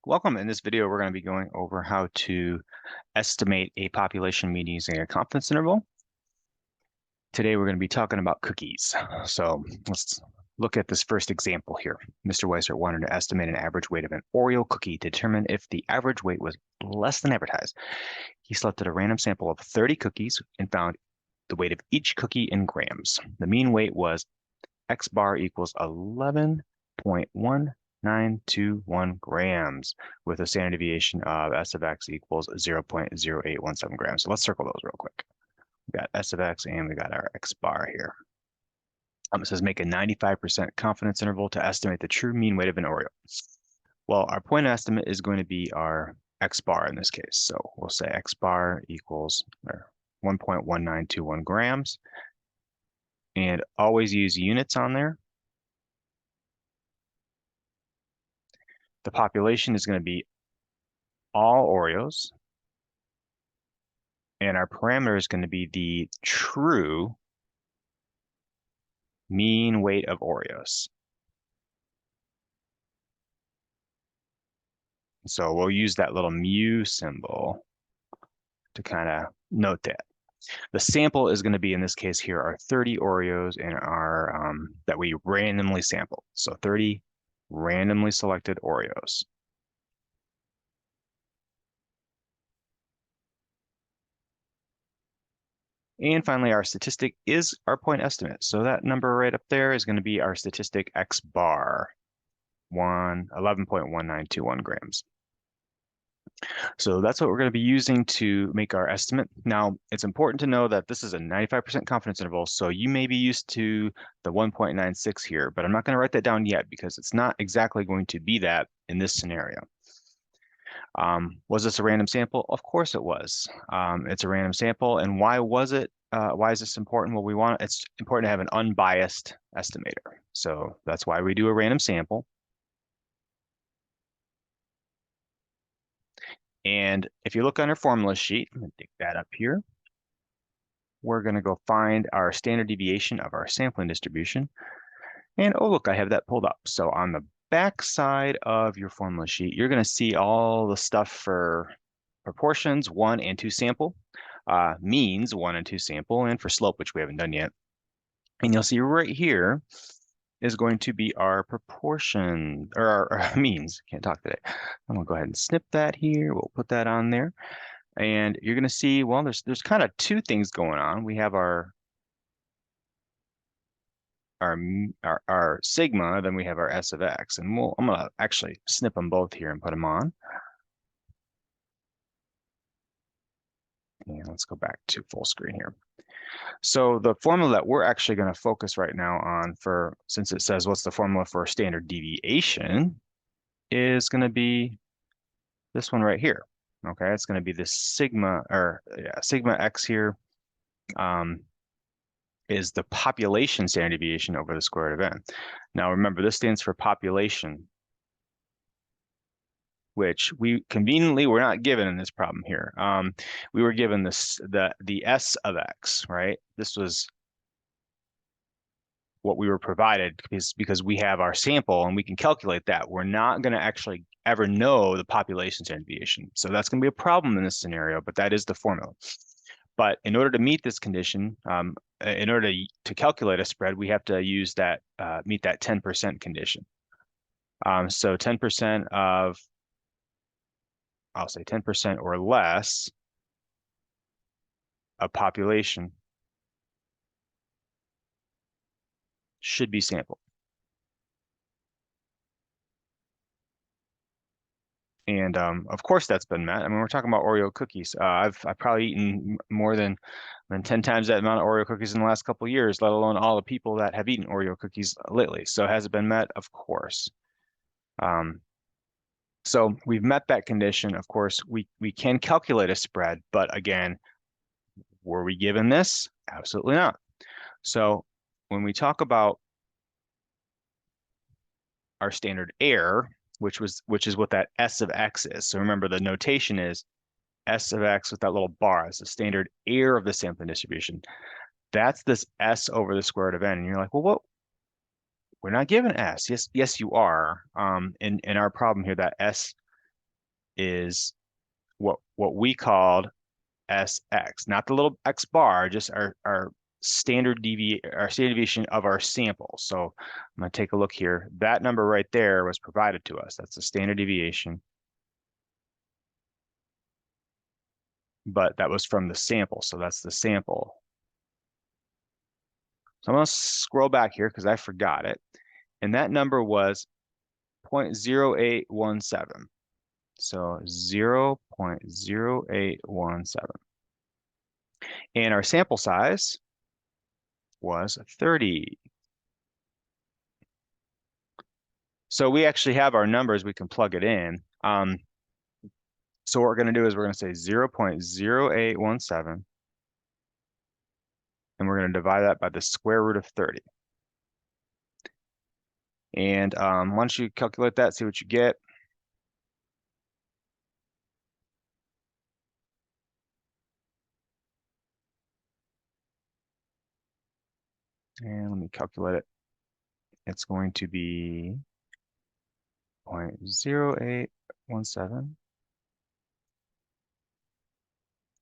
Welcome. In this video, we're going to be going over how to estimate a population mean using a confidence interval. Today, we're going to be talking about cookies. So let's look at this first example here. Mr. Weiser wanted to estimate an average weight of an Oreo cookie to determine if the average weight was less than advertised. He selected a random sample of 30 cookies and found the weight of each cookie in grams. The mean weight was X bar equals 11.1921 grams with a standard deviation of S of X equals 0.0817 grams. So let's circle those real quick. We got S of X and we got our X bar here. It says make a 95% confidence interval to estimate the true mean weight of an Oreo. Well, our point estimate is going to be our X bar in this case. So we'll say X bar equals 1.1921 grams. And always use units on there. The population is going to be all Oreos. And our parameter is going to be the true mean weight of Oreos. So we'll use that little mu symbol to kind of note that. The sample is going to be, in this case here, our 30 Oreos and our that we randomly sampled. So 30 randomly selected Oreos. And finally, our statistic is our point estimate. So that number right up there is going to be our statistic X bar, 11.1921 grams. So that's what we're going to be using to make our estimate. Now, it's important to know that this is a 95% confidence interval, so you may be used to the 1.96 here, but I'm not going to write that down yet because it's not exactly going to be that in this scenario. Was this a random sample? Of course it was. It's a random sample, and why was it? Why is this important? Well, it's important to have an unbiased estimator. So that's why we do a random sample. And if you look on our formula sheet, I'm going to dig that up here. We're going to go find our standard deviation of our sampling distribution. And oh, look, I have that pulled up. So on the back side of your formula sheet, you're going to see all the stuff for proportions, 1 and 2 sample, means 1 and 2 sample, and for slope, which we haven't done yet. And you'll see right here is going to be our proportion, or our means. Can't talk today. I'm going to go ahead and snip that here. We'll put that on there. And you're going to see, well, there's kind of two things going on. We have our sigma, then we have our S of X. And I'm going to actually snip them both here and put them on. And let's go back to full screen here. So the formula that we're actually going to focus right now on since it says what's the formula for standard deviation, is going to be this one right here. Okay, it's going to be the sigma, sigma X here is the population standard deviation over the square root of n. Now remember, this stands for population, which we conveniently were not given in this problem here. We were given the S of X, right? This was what we were provided because we have our sample and we can calculate that. We're not going to actually ever know the population standard deviation. So that's going to be a problem in this scenario, but that is the formula. But in order to meet this condition, in order to calculate a spread, we have to use that, meet that 10% condition. So 10% of, I'll say 10% or less of population should be sampled. And of course that's been met. I mean, we're talking about Oreo cookies. I've probably eaten more than 10 times that amount of Oreo cookies in the last couple of years, let alone all the people that have eaten Oreo cookies lately. So has it been met? Of course. So we've met that condition. Of course, we can calculate a spread, but again, were we given this? Absolutely not. So when we talk about our standard error, which is what that S of X is. So remember, the notation is S of X with that little bar. It's the standard error of the sampling distribution. That's this S over the square root of n. And you're like, well, what? We're not given S. Yes, you are. In our problem here, that S is what we called SX, not the little X bar, just our standard deviation of our sample. So I'm going to take a look here. That number right there was provided to us. That's the standard deviation. But that was from the sample. So that's the sample. So I'm going to scroll back here because I forgot it. And that number was 0.0817. So 0.0817. And our sample size was 30. So we actually have our numbers, we can plug it in. So what we're going to do is we're going to say 0.0817, and we're going to divide that by the square root of 30. And once you calculate that, see what you get. And let me calculate it. It's going to be 0.0817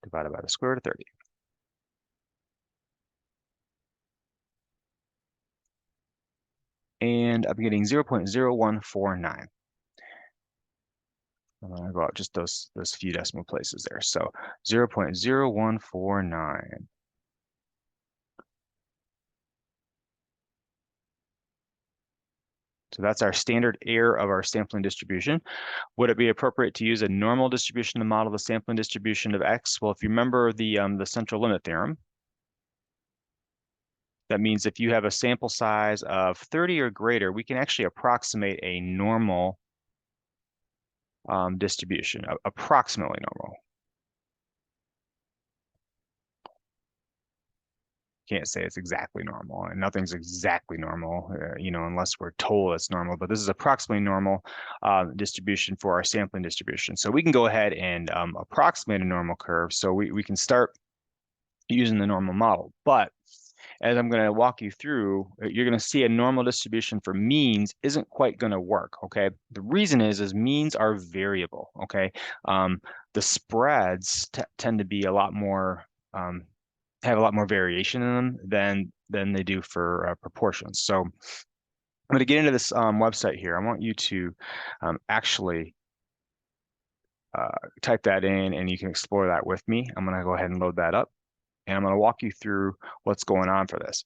divided by the square root of 30. And I'm getting 0.0149. I'm going to go out just those few decimal places there. So 0.0149. So that's our standard error of our sampling distribution. Would it be appropriate to use a normal distribution to model the sampling distribution of X? Well, if you remember the central limit theorem, that means if you have a sample size of 30 or greater, we can actually approximate a normal distribution, approximately normal. Can't say it's exactly normal, and nothing's exactly normal, unless we're told it's normal. But this is approximately normal distribution for our sampling distribution. So we can go ahead and approximate a normal curve. So we can start using the normal model. But as I'm going to walk you through, you're going to see a normal distribution for means isn't quite going to work. Okay, the reason is means are variable. Okay, the spreads tend to be a lot more have a lot more variation in them than they do for proportions. So I'm going to get into this website here. I want you to actually type that in, and you can explore that with me. I'm going to go ahead and load that up, and I'm going to walk you through what's going on for this.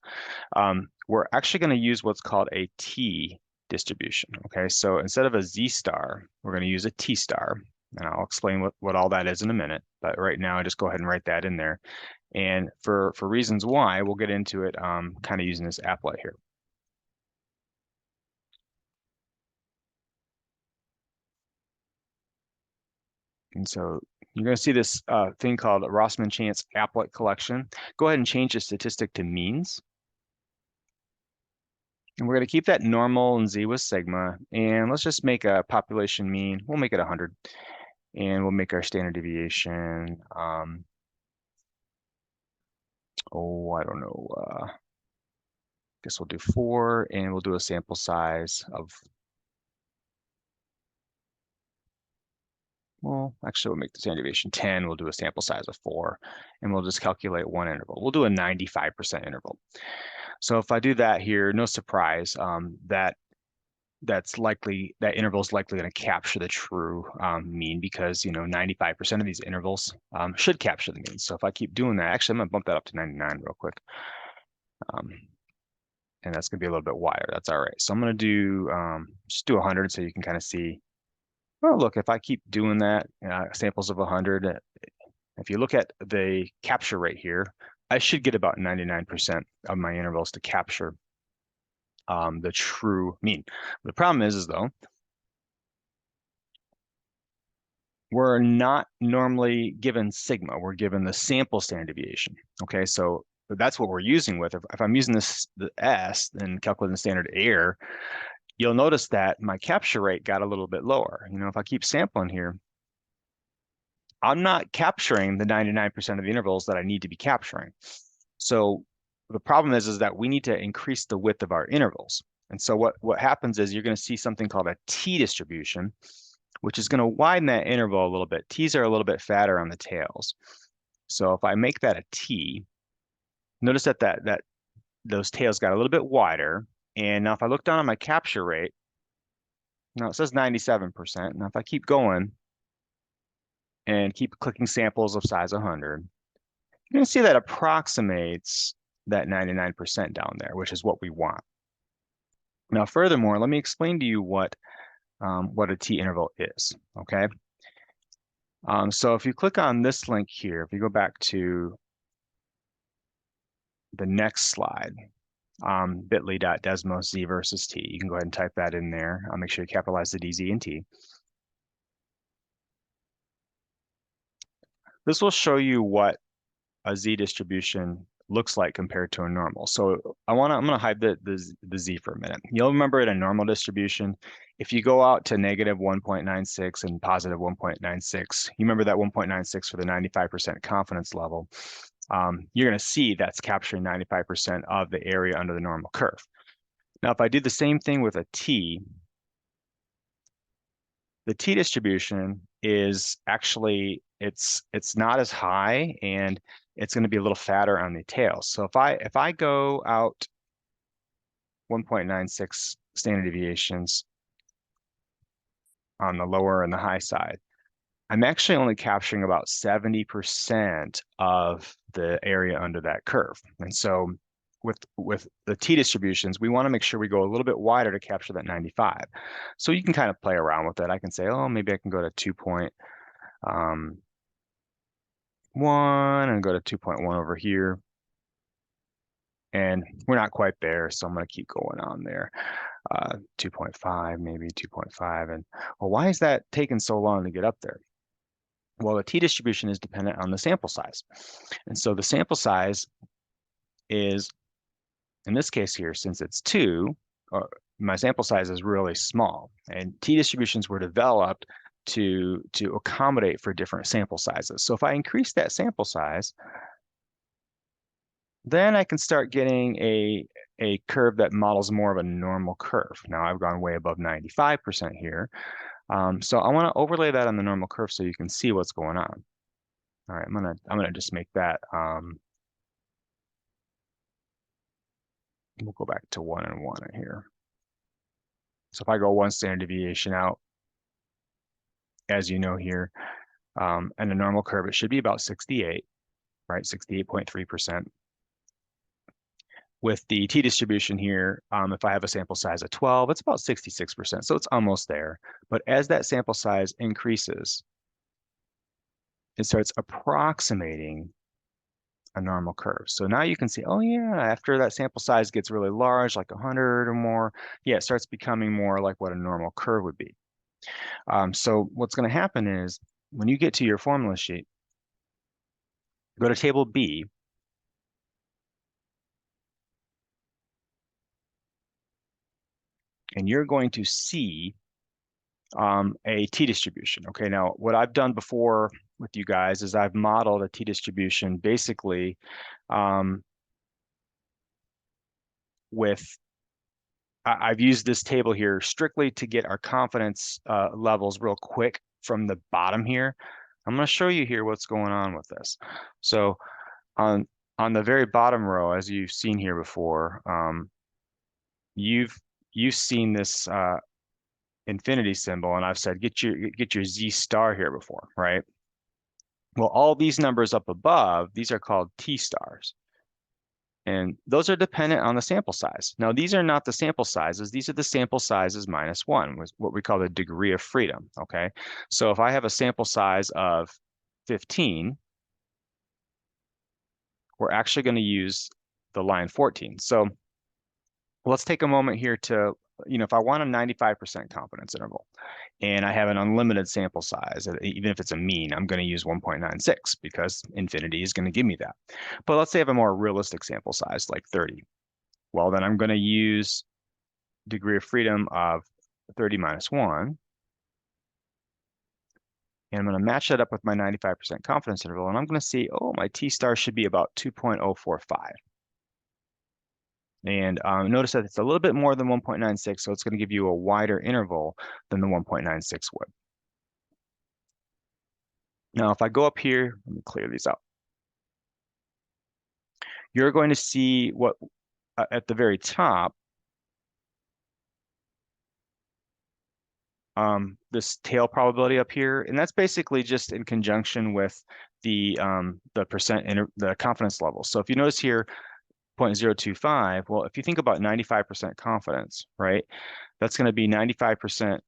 We're actually going to use what's called a T distribution. Okay, so instead of a Z star, we're going to use a T star, and I'll explain what all that is in a minute. But right now, I just go ahead and write that in there. And for reasons why, we'll get into it kind of using this applet here. And so you're going to see this thing called Rossmann-Chance applet collection. Go ahead and change the statistic to means. And we're going to keep that normal and Z with sigma. And let's just make a population mean. We'll make it 100. And we'll make our standard deviation. I don't know. Guess we'll do 4, and we'll do a sample size of, well, actually we'll make the standard deviation 10. We'll do a sample size of 4, and we'll just calculate one interval. We'll do a 95% interval. So if I do that here, no surprise, that interval is likely going to capture the true mean, because 95% of these intervals should capture the mean. So if I keep doing that, actually I'm going to bump that up to 99 real quick. And that's going to be a little bit wider. That's all right. So I'm going to do just do 100 so you can kind of see. Well, look, if I keep doing that, samples of 100, if you look at the capture rate here, I should get about 99% of my intervals to capture the true mean. The problem is though, we're not normally given sigma. We're given the sample standard deviation. Okay, so that's what we're using with. If I'm using the S and calculating the standard error, you'll notice that my capture rate got a little bit lower. If I keep sampling here, I'm not capturing the 99% of the intervals that I need to be capturing. So the problem is that we need to increase the width of our intervals. And so what happens is you're going to see something called a T distribution, which is going to widen that interval a little bit. T's are a little bit fatter on the tails. So if I make that a T, notice that those tails got a little bit wider. And now if I look down on my capture rate, now it says 97%. Now if I keep going and keep clicking samples of size 100, you're going to see that approximates that 99% down there, which is what we want. Now, furthermore, let me explain to you what a T interval is, okay? So if you click on this link here, if you go back to the next slide, bit.ly.desmos z versus t, you can go ahead and type that in there. I'll make sure you capitalize the D, Z, and T. This will show you what a Z distribution looks like compared to a normal. So I'm gonna hide the Z for a minute. You'll remember in a normal distribution, if you go out to negative 1.96 and positive 1.96, you remember that 1.96 for the 95% confidence level, you're gonna see that's capturing 95% of the area under the normal curve. Now, if I do the same thing with a T, the T distribution is actually, it's not as high, and it's going to be a little fatter on the tails. So if I go out 1.96 standard deviations on the lower and the high side, I'm actually only capturing about 70% of the area under that curve. And so with the T distributions, we want to make sure we go a little bit wider to capture that 95. So you can kind of play around with it. I can say, oh, maybe I can go to 2.1 and go to 2.1 over here. And we're not quite there, so I'm going to keep going on there. 2.5, maybe 2.5. And well, why is that taking so long to get up there? Well, the T distribution is dependent on the sample size. And so the sample size is, in this case here, since it's 2, my sample size is really small. And T distributions were developed to accommodate for different sample sizes. So if I increase that sample size, then I can start getting a curve that models more of a normal curve. Now I've gone way above 95% here. So I want to overlay that on the normal curve so you can see what's going on. All right, I'm gonna just make that. We'll go back to 1 and 1 here. So if I go 1 standard deviation out, as you know here, and a normal curve, it should be about 68, right? 68.3%. With the T distribution here, if I have a sample size of 12, it's about 66%, so it's almost there. But as that sample size increases, it starts approximating a normal curve. So now you can see, oh yeah, after that sample size gets really large, like 100 or more, yeah, it starts becoming more like what a normal curve would be. So what's going to happen is when you get to your formula sheet, go to table B, and you're going to see a T distribution. Okay, now what I've done before with you guys is I've modeled a T distribution basically I've used this table here strictly to get our confidence levels real quick from the bottom here. I'm going to show you here what's going on with this. So on the very bottom row, as you've seen here before, you've seen this infinity symbol, and I've said get your Z star here before, right? Well, all these numbers up above, these are called T stars. And those are dependent on the sample size. Now, these are not the sample sizes. These are the sample sizes minus 1, what we call the degree of freedom, okay? So if I have a sample size of 15, we're actually going to use the line 14. So let's take a moment here to, if I want a 95% confidence interval and I have an unlimited sample size, even if it's a mean, I'm going to use 1.96 because infinity is going to give me that. But let's say I have a more realistic sample size, like 30. Well, then I'm going to use degree of freedom of 30 minus 1. And I'm going to match that up with my 95% confidence interval. And I'm going to see, oh, my T star should be about 2.045. And notice that it's a little bit more than 1.96, so it's going to give you a wider interval than the 1.96 would. Now, if I go up here, let me clear these out. You're going to see what at the very top, this tail probability up here, and that's basically just in conjunction with the the confidence level. So if you notice here, 0.025, well, if you think about 95% confidence, right, that's going to be 95%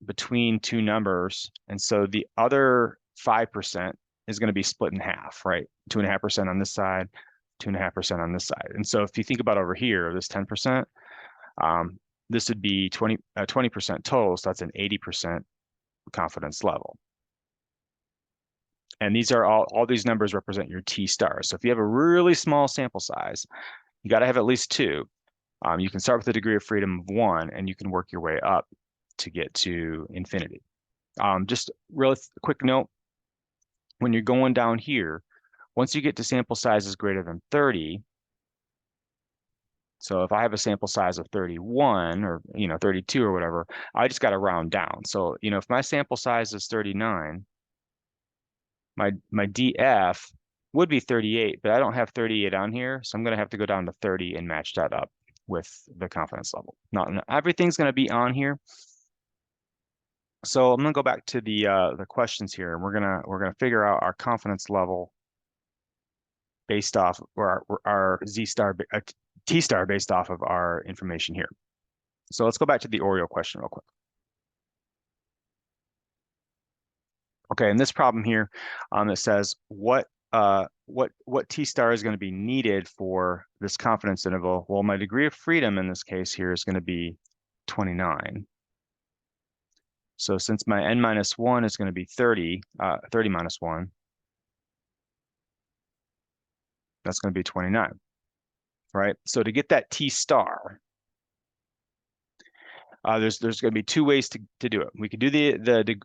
between two numbers, and so the other 5% is going to be split in half, right? 2.5% on this side, 2.5% on this side. And so if you think about over here, this 10%, this would be 20% total, so that's an 80% confidence level. And these are all these numbers represent your T stars. So if you have a really small sample size, you got to have at least two. You can start with a degree of freedom of 1, and you can work your way up to get to infinity. Just real quick note, when you're going down here, once you get to sample sizes greater than 30, so if I have a sample size of 31 or 32 or whatever, I just got to round down. So if my sample size is 39, my DF would be 38, but I don't have 38 on here, so I'm going to have to go down to 30 and match that up with the confidence level. Not everything's going to be on here. So I'm going to go back to the questions here, and we're gonna figure out our confidence level based off or our Z star T star based off of our information here. So let's go back to the Oreo question real quick. Okay, in this problem here, it says what T star is going to be needed for this confidence interval? Well, my degree of freedom in this case here is going to be 29. So since my n minus 1 is going to be 30, 30 minus 1, that's going to be 29, right? So to get that T star, there's going to be two ways to do it. We could do the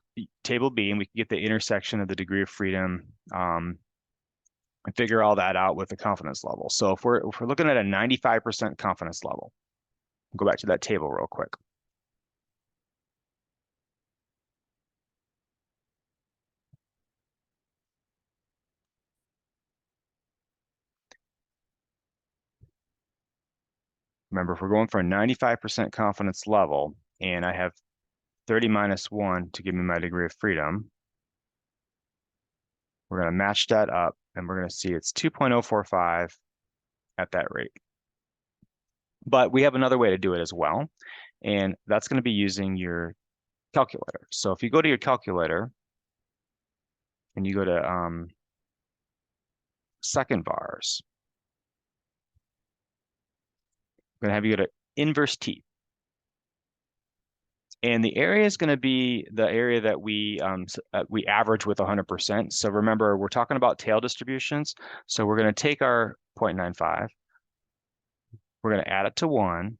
table B, and we can get the intersection of the degree of freedom and figure all that out with the confidence level. So if we're looking at a 95% confidence level, go back to that table real quick. Remember, if we're going for a 95% confidence level, and I have 30 minus 1 to give me my degree of freedom, we're going to match that up, and we're going to see it's 2.045 at that rate. But we have another way to do it as well, and that's going to be using your calculator. So if you go to your calculator and you go to second vars, I'm going to have you go to inverse T. And the area is going to be the area that we average with 100%. So remember, we're talking about tail distributions. So we're going to take our 0.95, we're going to add it to 1,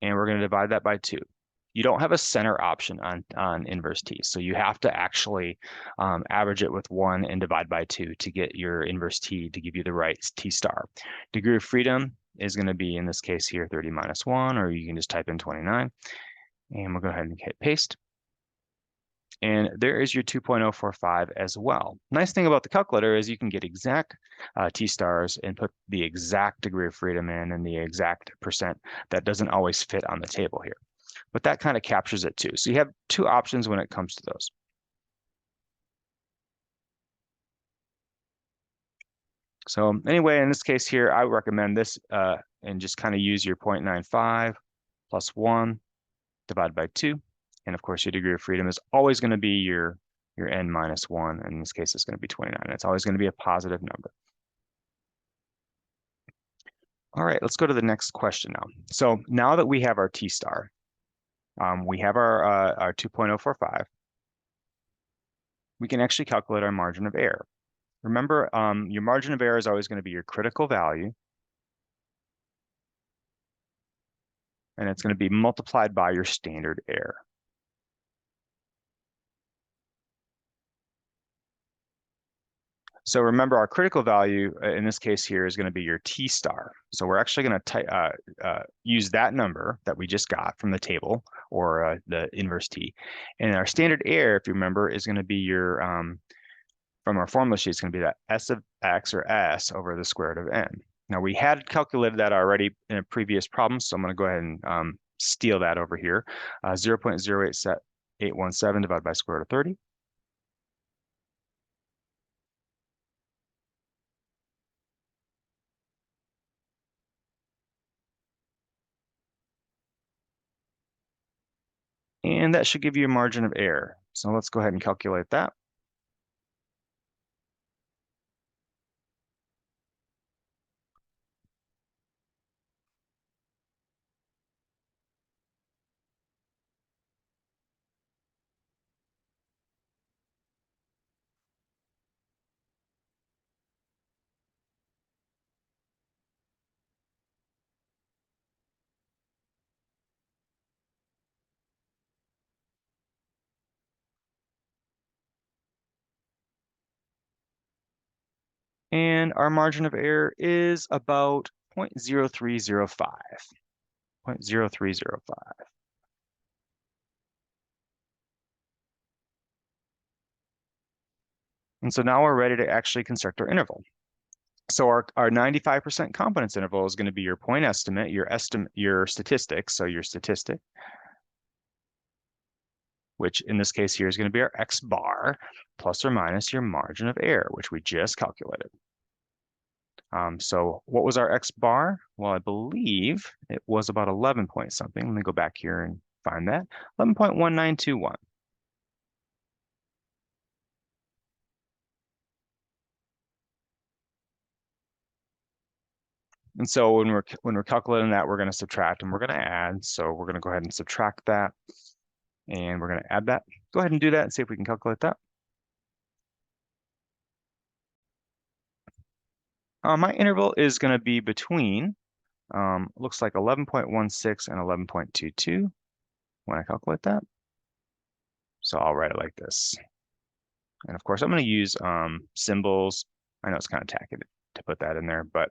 and we're going to divide that by 2. You don't have a center option on inverse T. So you have to actually average it with 1 and divide by 2 to get your inverse T to give you the right T star. Degree of freedom is going to be, in this case here, 30 minus 1, or you can just type in 29. And we'll go ahead and hit paste. And there is your 2.045 as well. Nice thing about the calculator is you can get exact T stars and put the exact degree of freedom in and the exact percent. That doesn't always fit on the table here, but that kind of captures it too. So you have two options when it comes to those. So anyway, in this case here, I would recommend this and just kind of use your 0.95 plus 1 divided by 2. And of course, your degree of freedom is always going to be your n minus 1. In this case, it's going to be 29. It's always going to be a positive number. All right, let's go to the next question now. So now that we have our T star, we have our 2.045, we can actually calculate our margin of error. Remember, your margin of error is always going to be your critical value, and it's going to be multiplied by your standard error. So remember, our critical value in this case here is going to be your T star. So we're actually going to use that number that we just got from the table, or the inverse T. And our standard error, if you remember, is going to be your from our formula sheet is going to be that S of X, or S, over the square root of N. Now, we had calculated that already in a previous problem, so I'm going to go ahead and steal that over here. 0.08817 divided by square root of 30. And that should give you a margin of error. So let's go ahead and calculate that. And our margin of error is about 0.0305. 0.0305. And so now we're ready to actually construct our interval. So our 95% confidence interval is going to be your point estimate, your statistic, so your statistic, which in this case here is going to be our X bar, plus or minus your margin of error, which we just calculated. So what was our X bar? Well, I believe it was about 11 point something. Let me go back here and find that. 11.1921. And so when we're calculating that, we're going to subtract and we're going to add. So we're going to go ahead and subtract that, and we're going to add that. Go ahead and do that and see if we can calculate that. My interval is going to be between, looks like 11.16 and 11.22 when I calculate that. So I'll write it like this. And of course, I'm going to use symbols. I know it's kind of tacky to put that in there, but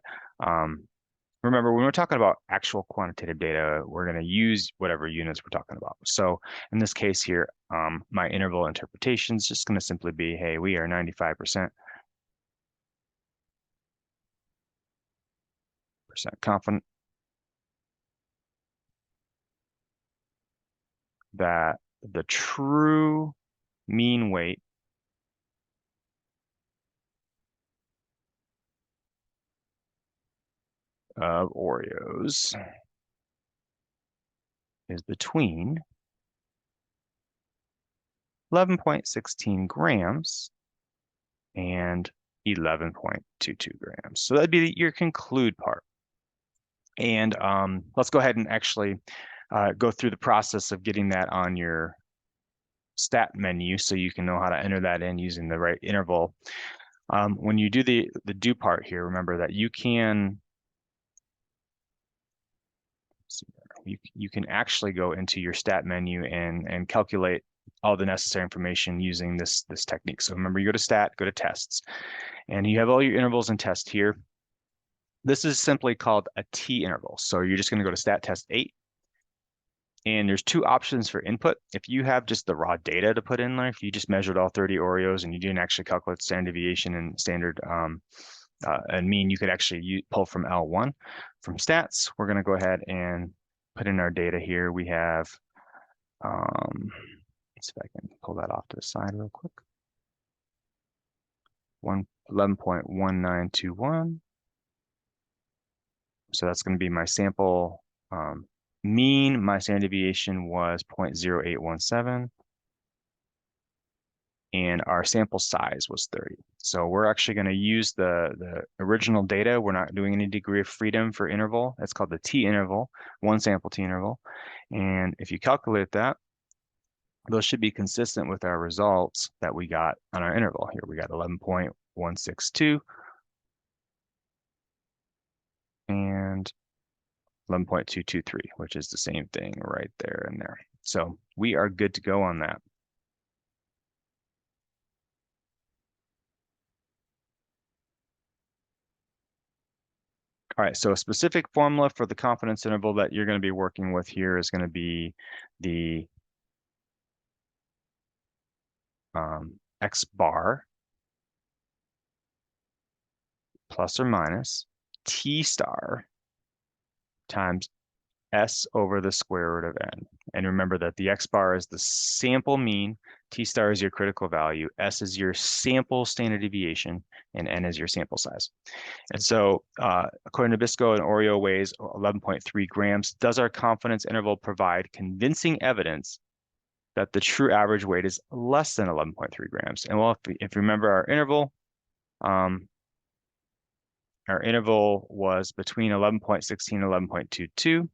remember, when we're talking about actual quantitative data, we're going to use whatever units we're talking about. So in this case here, my interval interpretation is just going to simply be, hey, we are 95% confident that the true mean weight of Oreos is between 11.16 grams and 11.22 grams. So that'd be your conclude part. And let's go ahead and actually go through the process of getting that on your stat menu so you can know how to enter that in using the right interval. When you do the do part here, remember that you can you can actually go into your stat menu and calculate all the necessary information using this technique. So remember, you go to stat, go to tests, and you have all your intervals and tests here. This is simply called a T interval. So you're just going to go to stat test 8. And there's two options for input. If you have just the raw data to put in there, if you just measured all 30 Oreos and you didn't actually calculate standard deviation and standard and mean, you could actually pull from L1. From stats, we're going to go ahead and put in our data here. We have, let's see if I can pull that off to the side real quick. 11.1921. So that's going to be my sample mean. My standard deviation was 0.0817. And our sample size was 30. So we're actually going to use the original data. We're not doing any degree of freedom for interval. That's called the T interval, one sample T interval. And if you calculate that, those should be consistent with our results that we got on our interval here. We got 11.162 and 11.223, which is the same thing right there and there. So we are good to go on that. All right, so a specific formula for the confidence interval that you're going to be working with here is going to be the X bar plus or minus T star times S over the square root of N. And remember that the X bar is the sample mean, T star is your critical value, S is your sample standard deviation, and N is your sample size. And so according to Biscoe, an Oreo weighs 11.3 grams. Does our confidence interval provide convincing evidence that the true average weight is less than 11.3 grams? And well, if you remember our interval was between 11.16 and 11.22.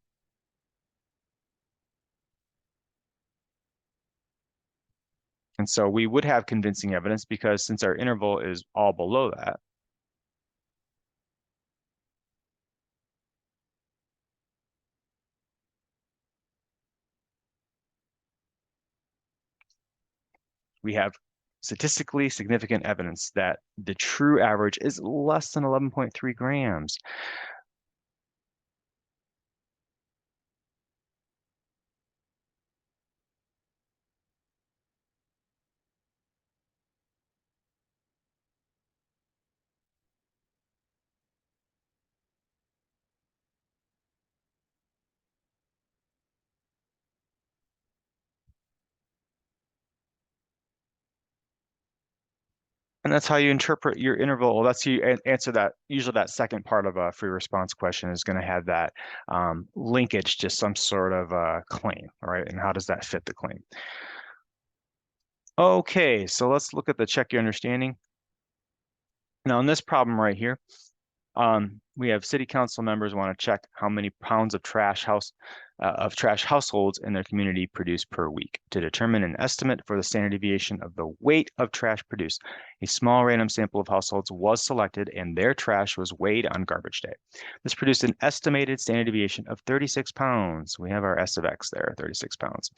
And so we would have convincing evidence because since our interval is all below that, we have statistically significant evidence that the true average is less than 11.3 grams. And that's how you interpret your interval. Well, that's you answer that. Usually that second part of a free response question is going to have that linkage to some sort of claim, all right? And how does that fit the claim? Okay, so let's look at the check your understanding. Now in this problem right here, we have city council members want to check how many pounds of trash households in their community produce per week. To determine an estimate for the standard deviation of the weight of trash produced, a small random sample of households was selected and their trash was weighed on garbage day. This produced an estimated standard deviation of 36 pounds. We have our S of X there, 36 pounds.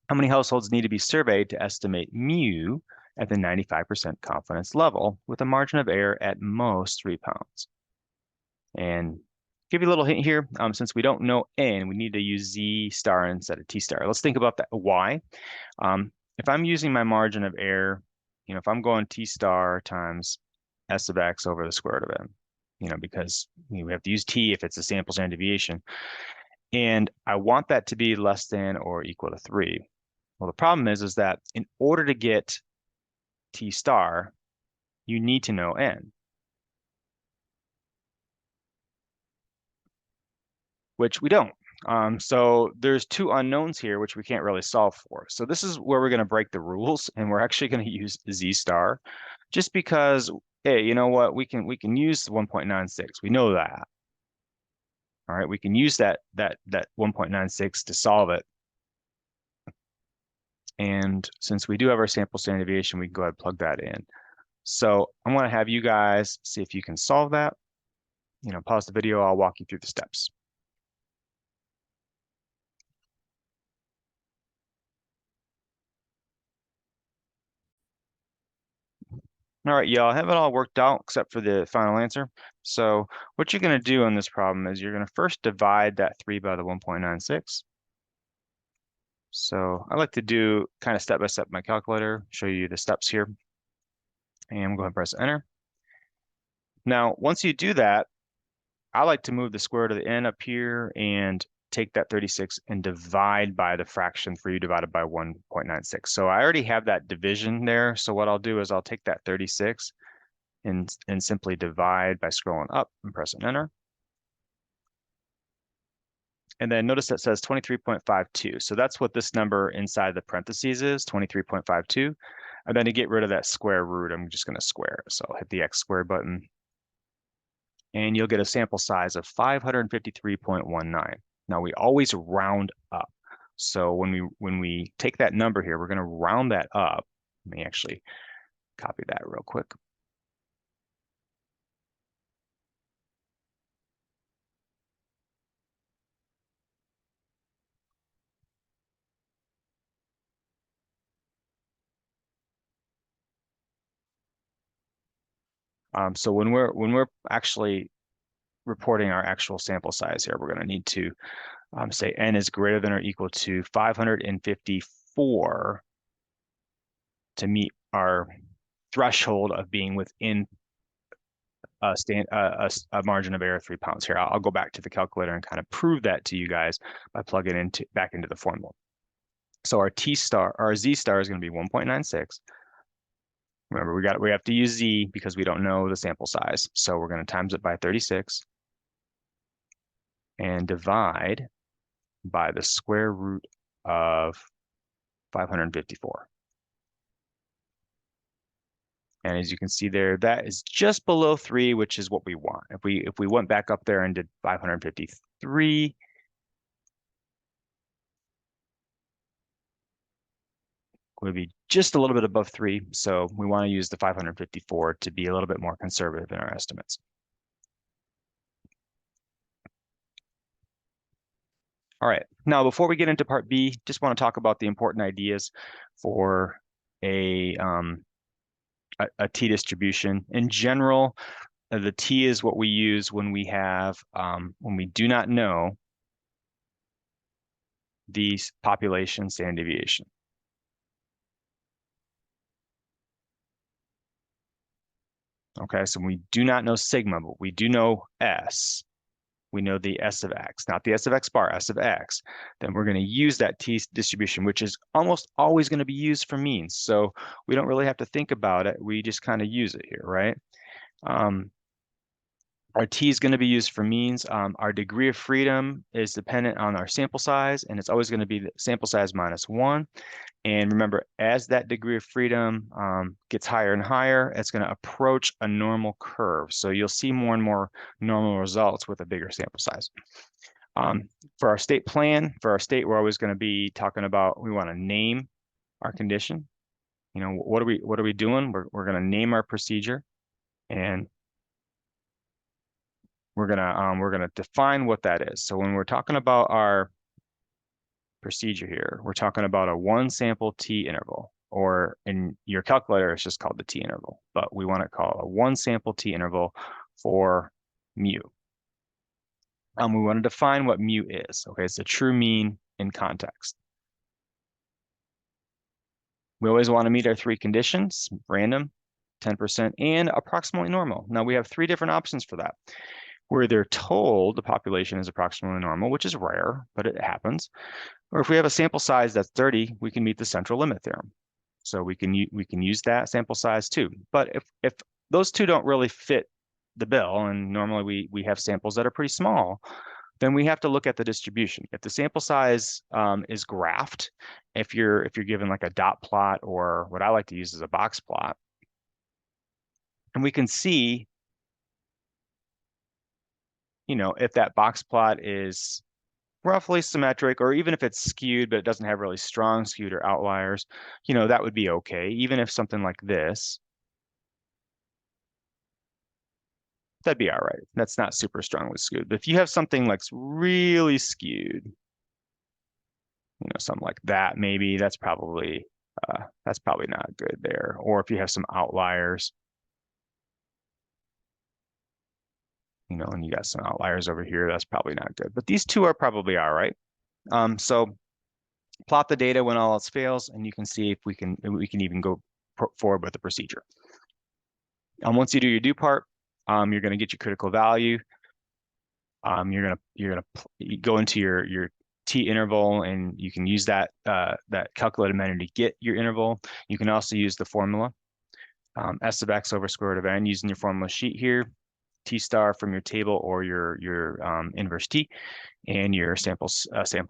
How many households need to be surveyed to estimate mu at the 95% confidence level with a margin of error at most 3 pounds? And give you a little hint here, since we don't know N, we need to use Z star instead of T star. Let's think about that. Why? If I'm using my margin of error, if I'm going T star times S of X over the square root of N, because we have to use T if it's a sample standard deviation. And I want that to be less than or equal to 3. Well, the problem is that in order to get T star, you need to know N, which we don't. So there's two unknowns here, which we can't really solve for. So this is where we're going to break the rules, and we're actually going to use Z star, just because, hey, you know what? We can use 1.96. We know that. All right, we can use that 1.96 to solve it. And since we do have our sample standard deviation, we can go ahead and plug that in. So I'm going to have you guys see if you can solve that. Pause the video. I'll walk you through the steps. All right, y'all, I have it all worked out except for the final answer. So what you're going to do on this problem is you're going to first divide that 3 by the 1.96. So I like to do kind of step-by-step my calculator, show you the steps here. And go ahead and press enter. Now, once you do that, I like to move the square root of the n up here and take that 36 and divide by the fraction for u divided by 1.96. So I already have that division there. So what I'll do is I'll take that 36 and simply divide by scrolling up and pressing enter. And then notice that says 23.52. So that's what this number inside the parentheses is, 23.52. And then to get rid of that square root, I'm just going to square it. So I'll hit the X squared button. And you'll get a sample size of 553.19. Now we always round up. So when we take that number here, we're going to round that up. Let me actually copy that real quick. So when we're actually reporting our actual sample size here, we're going to need to say n is greater than or equal to 554 to meet our threshold of being within a margin of error 3 pounds here. I'll go back to the calculator and kind of prove that to you guys by plugging back into the formula. So our Z star is going to be 1.96. Remember, we have to use Z because we don't know the sample size. So we're going to times it by 36 and divide by the square root of 554. And as you can see there, that is just below 3, which is what we want. If we went back up there and did 553, would be just a little bit above 3. So we want to use the 554 to be a little bit more conservative in our estimates. All right, now before we get into part B, just want to talk about the important ideas for a T distribution. In general, the T is what we use when we have when we do not know the population standard deviation. Okay, so we do not know sigma, but we do know S. We know the S of X, not the S of X bar, S of X. Then we're going to use that T distribution, which is almost always going to be used for means. So we don't really have to think about it. We just kind of use it here, right? Our T is going to be used for means. Our degree of freedom is dependent on our sample size, and it's always going to be the sample size minus 1. And remember, as that degree of freedom gets higher and higher, it's going to approach a normal curve. So you'll see more and more normal results with a bigger sample size. For our state plan, for our state, we're always going to be talking about, we want to name our condition. You know, what are we doing? We're going to name our procedure, and we're gonna define what that is. So when we're talking about our procedure here, we're talking about a 1 sample T interval, or in your calculator, it's just called the T interval, but we want to call it a 1 sample T interval for mu. We want to define what mu is. Okay, it's the true mean in context. We always want to meet our 3 conditions: random, 10%, and approximately normal. Now we have 3 different options for that, where they're told the population is approximately normal, which is rare, but it happens. Or if we have a sample size that's 30, we can meet the central limit theorem. So we can use that sample size too. But if those two don't really fit the bill, and normally we have samples that are pretty small, then we have to look at the distribution. If the sample size is graphed, if you're given like a dot plot, or what I like to use is a box plot, and we can see, you know, if that box plot is roughly symmetric, or even if it's skewed, but it doesn't have really strong skewed or outliers, you know, that would be okay. Even if something like this, that'd be all right. That's not super strongly skewed. But if you have something like really skewed, you know, something like that, maybe that's probably not good there. Or if you have some outliers, you know, and you got some outliers over here, that's probably not good. But these two are probably all right. So plot the data when all else fails, and you can see if we can even go forward with the procedure. Once you do your do part, you're going to get your critical value. You're gonna go into your T interval, and you can use that calculated method to get your interval. You can also use the formula, S of X over square root of N, using your formula sheet here, T star from your table or your inverse T, and your sample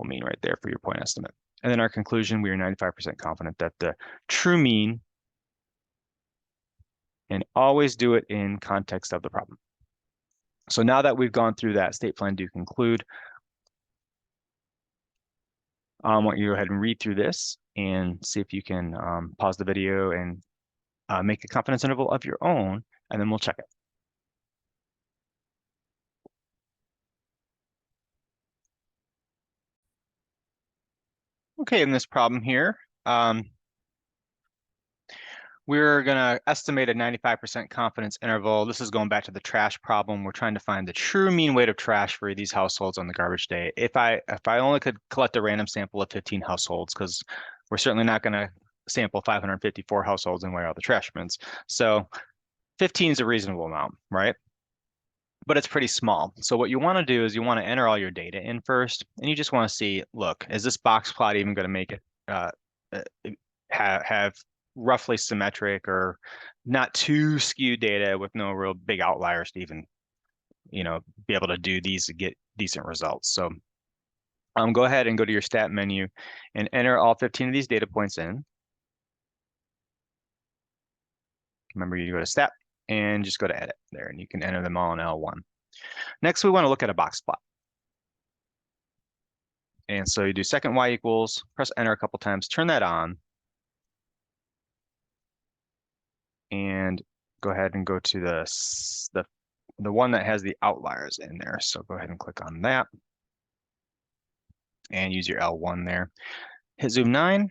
mean right there for your point estimate. And then our conclusion, we are 95% confident that the true mean, and always do it in context of the problem. So now that we've gone through that state plan do conclude, I want you to go ahead and read through this and see if you can pause the video and make a confidence interval of your own, and then we'll check it. Okay, in this problem here, we're going to estimate a 95% confidence interval. This is going back to the trash problem. We're trying to find the true mean weight of trash for these households on the garbage day. If I only could collect a random sample of 15 households, because we're certainly not going to sample 554 households and weigh all the trash bins. So 15 is a reasonable amount, right? but it's pretty small. So what you want to do is you want to enter all your data in first, and you just want to see, look, is this box plot even going to make it uh, have roughly symmetric or not too skewed data with no real big outliers to even, be able to do these to get decent results. So go ahead and go to your stat menu and enter all 15 of these data points in. Remember, you go to stat and just go to edit there, and you can enter them all in L1. Next, we want to look at a box plot. And so you do second y equals, press enter a couple times, turn that on, and go ahead and go to the one that has the outliers in there. So go ahead and click on that and use your L1 there. Hit zoom 9.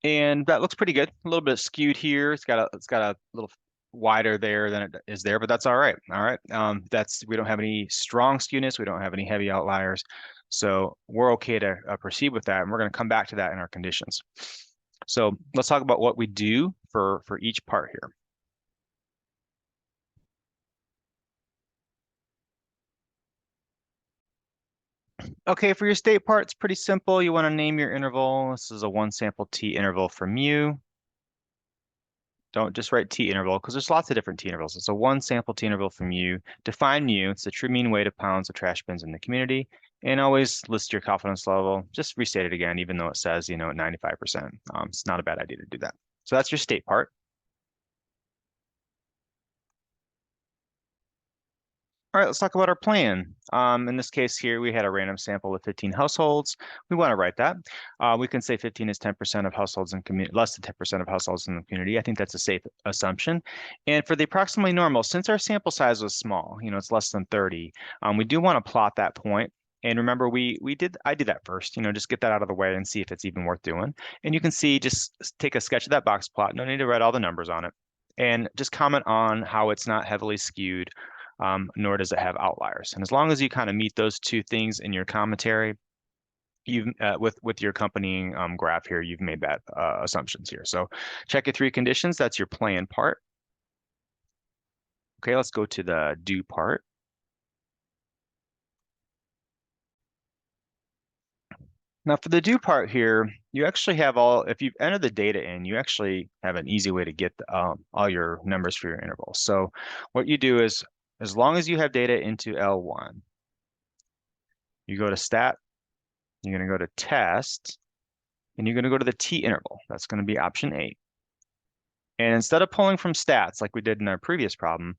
And that looks pretty good. A little bit skewed here. It's got a little wider there than it is there, but that's all right. All right. We don't have any strong skewness. We don't have any heavy outliers. So we're okay to proceed with that. And we're going to come back to that in our conditions. So let's talk about what we do for each part here. Okay, for your state part, it's pretty simple. You want to name your interval. This is a 1 sample t interval for mu. Don't just write t interval because there's lots of different t intervals. It's a 1 sample t interval from mu. Define mu. It's the true mean weight of pounds of trash bins in the community. And always list your confidence level. Just restate it again, even though it says, at 95%. It's not a bad idea to do that. So that's your state part. All right, let's talk about our plan. In this case here, we had a random sample of 15 households. We want to write that. We can say 15 is 10% of households in community, less than 10% of households in the community. I think that's a safe assumption. And for the approximately normal, since our sample size was small, it's less than 30, we do want to plot that point. And remember, I did that first, just get that out of the way and see if it's even worth doing. And you can see, just take a sketch of that box plot. No need to write all the numbers on it. And just comment on how it's not heavily skewed. Nor does it have outliers. And as long as you kind of meet those two things in your commentary, you've with your accompanying graph here, you've made that assumptions here. So check your 3 conditions. That's your plan part. Okay, let's go to the do part. Now for the do part here, you actually have if you've entered the data in, you actually have an easy way to get all your numbers for your intervals. So what you do is, as long as you have data into L1, you go to stat, you're going to go to test, and you're going to go to the t interval. That's going to be option 8. And instead of pulling from stats like we did in our previous problem,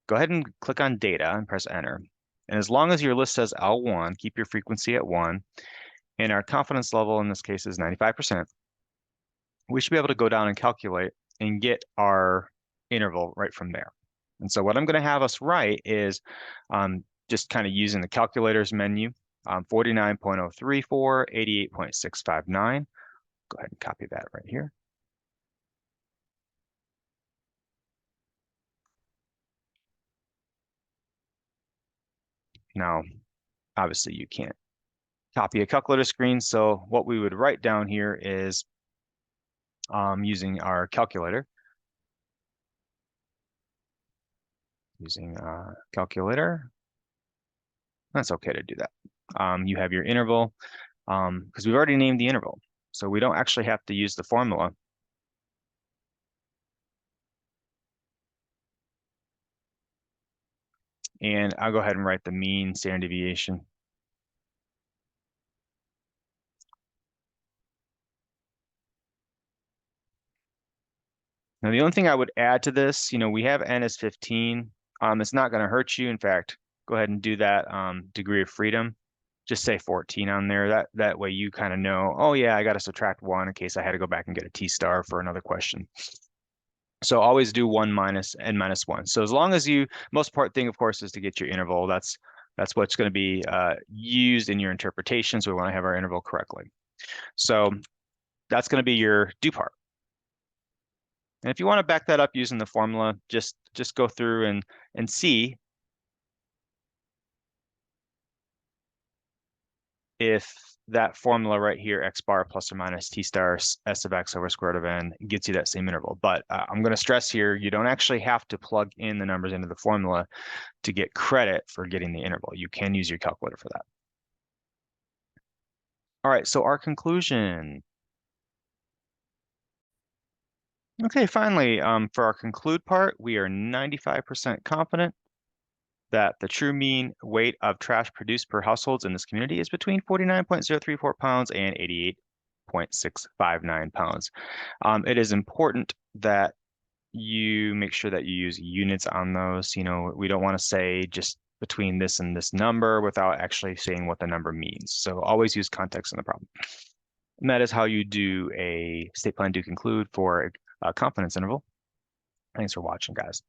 go ahead and click on data and press enter. And as long as your list says L1, keep your frequency at 1, and our confidence level in this case is 95%, we should be able to go down and calculate and get our interval right from there. And so what I'm going to have us write is just kind of using the calculators menu, 49.034, 88.659. Go ahead and copy that right here. Now, obviously you can't copy a calculator screen, so what we would write down here is using our calculator. Using a calculator, that's okay to do that. You have your interval, because we've already named the interval, so we don't actually have to use the formula. And I'll go ahead and write the mean standard deviation. Now, the only thing I would add to this, we have n as 15. It's not going to hurt you. In fact, go ahead and do that degree of freedom. Just say 14 on there. That way you kind of know, oh yeah, I got to subtract 1 in case I had to go back and get a t-star for another question. So always do 1 minus n minus 1. So as long as most important thing, of course, is to get your interval. That's what's going to be used in your interpretation. So we want to have our interval correctly. So that's going to be your do part. And if you want to back that up using the formula, just go through and see if that formula right here, x bar plus or minus t star s of x over square root of n, gets you that same interval. But I'm going to stress here, you don't actually have to plug in the numbers into the formula to get credit for getting the interval. You can use your calculator for that. All right, so our conclusion. Okay, finally, for our conclude part, we are 95% confident that the true mean weight of trash produced per households in this community is between 49.034 pounds and 88.659 pounds. It is important that you make sure that you use units on those. You know, we don't want to say just between this and this number without actually saying what the number means. So always use context in the problem. And that is how you do a state plan do conclude for a confidence interval. Thanks for watching, guys.